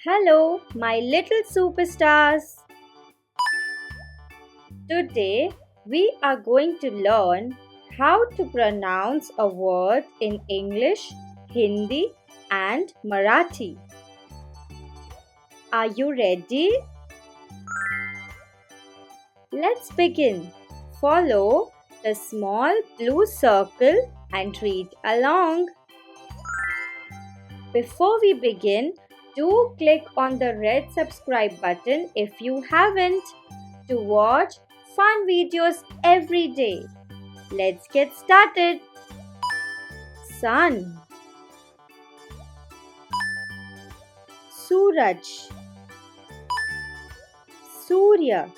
Hello, my little superstars. Today we are going to learn how to pronounce a word in English, Hindi, and Marathi. Are you ready? Let's begin. Follow the small blue circle and read along. Before we begin, do click on the red subscribe button if you haven't to watch fun videos every day. Let's get started. Sun, Suraj, Surya.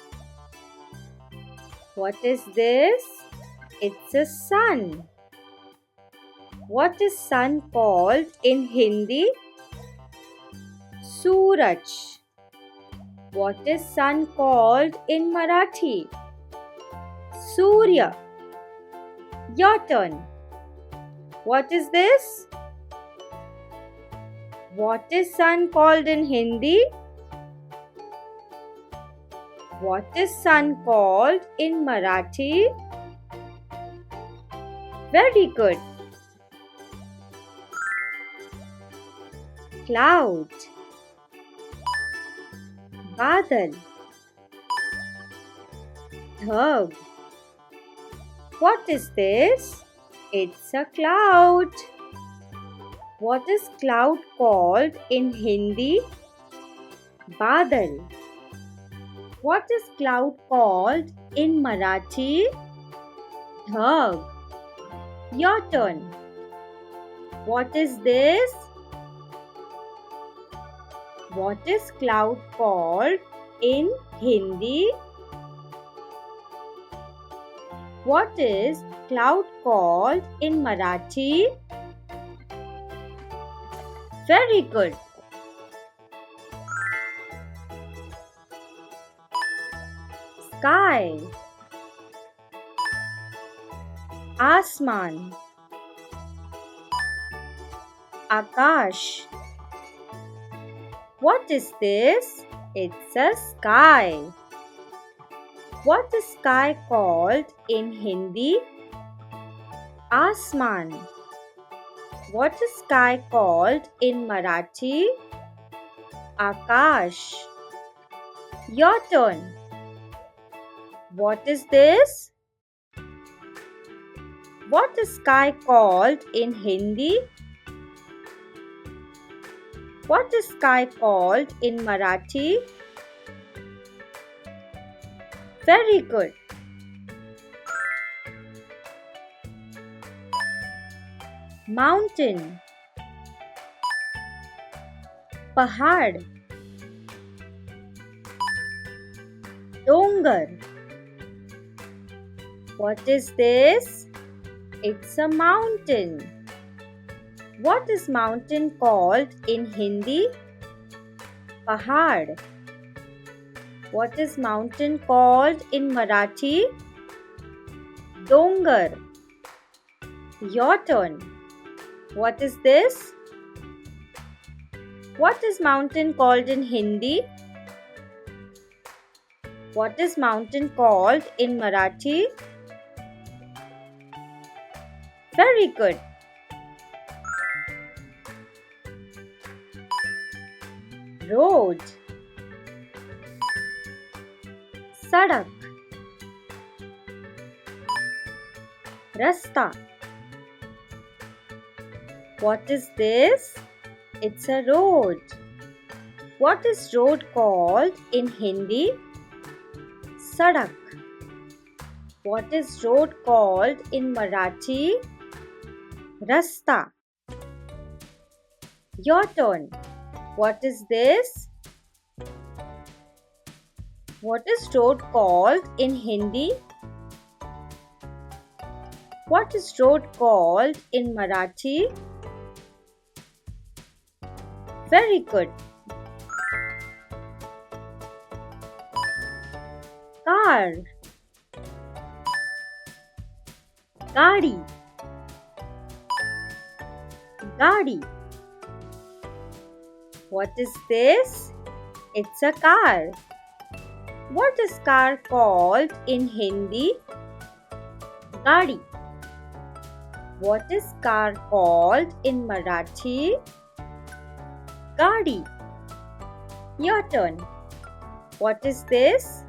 What is this? It's a sun. What is sun called in Hindi? Suraj. What is sun called in Marathi? Surya. Your turn. What is this? What is sun called in Hindi? What is sun called in Marathi? Very good. Cloud, Badal, Dhag. What is this? It's a cloud. What is cloud called in Hindi? Badal. What is cloud called in Marathi? Dhag. Your turn. What is this? What is cloud called in Hindi? What is cloud called in Marathi? Very good. Sky, Asman, Akash. What is this? It's a sky. What is sky called in Hindi? Asman. What is sky called in Marathi? Akash. Your turn. What is this? What is sky called in Hindi? What is sky called in Marathi? Very good. Mountain, Pahad, Dongar. What is this? It's a mountain. What is mountain called in Hindi? Pahad. What is mountain called in Marathi? Dongar. Your turn. What is this? What is mountain called in Hindi? What is mountain called in Marathi? Very good. Road, Sadak, Rasta. What is this? It's a road. What is road called in Hindi? Sadak. What is road called in Marathi? Rasta. Your turn. What is this? What is road called in Hindi? What is road called in Marathi? Very good. Car, Gadi, Gadi. What is this? It's a car. What is car called in Hindi? Gadi. What is car called in Marathi? Gadi. Your turn. What is this?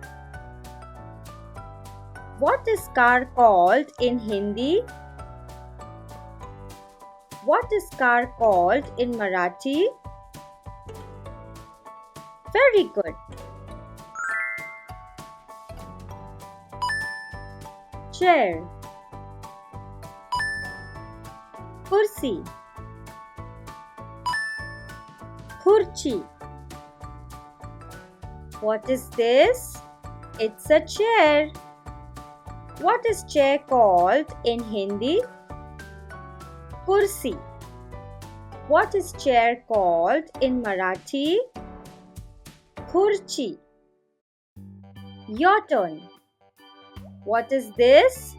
What is car called in Hindi? What is car called in Marathi? Very good. Chair. Kursi. Khurchi. What is this? It's a chair. What is chair called in Hindi? Kursi. What is chair called in Marathi? Khurchi. Your turn. What is this?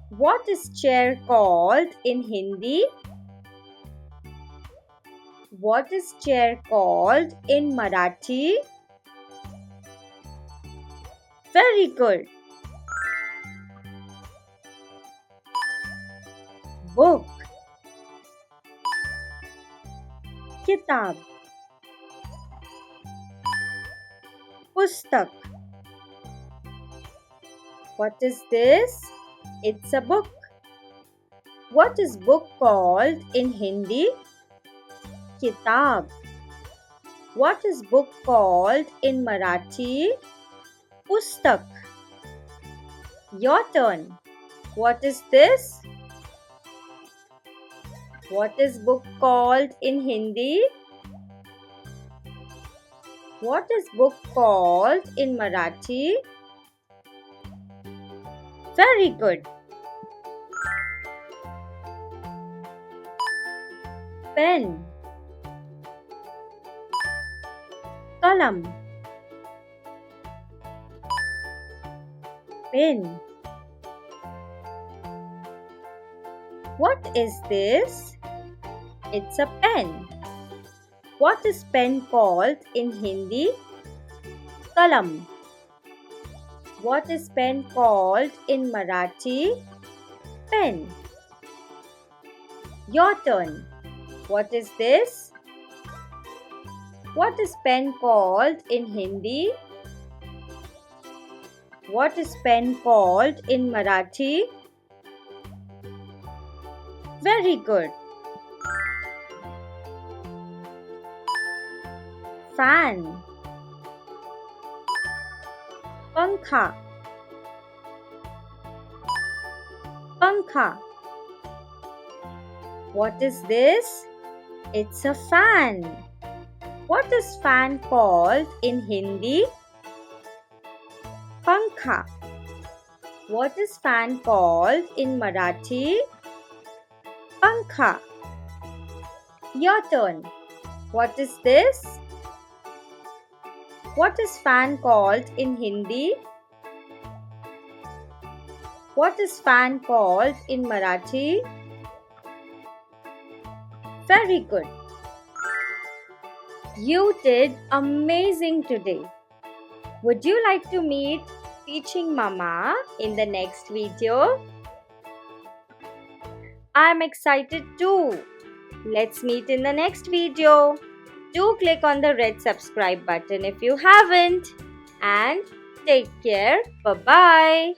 What is chair called in Hindi? What is chair called in Marathi? Very good. Book. Kitab. Pustak. What is this? It's a book. What is book called in Hindi? Kitab. What is book called in Marathi? Pustak. Your turn. What is this? What is book called in Hindi? What is book called in Marathi? Very good. Pen. Kalam. Pen. What is this? It's a pen. What is pen called in Hindi? Kalam. What is pen called in Marathi? Pen. Your turn. What is this? What is pen called in Hindi? What is pen called in Marathi? Very good. Fan. Pankha. Pankha. What is this? It's a fan. What is fan called in Hindi? Pankha. What is fan called in Marathi? Pankha. Your turn. What is this? What is fan called in Hindi? What is fan called in Marathi? Very good. You did amazing today. Would you like to meet Teaching Mama in the next video? I'm excited too. Let's meet in the next video. Do click on the red subscribe button if you haven't. And take care. Bye-bye.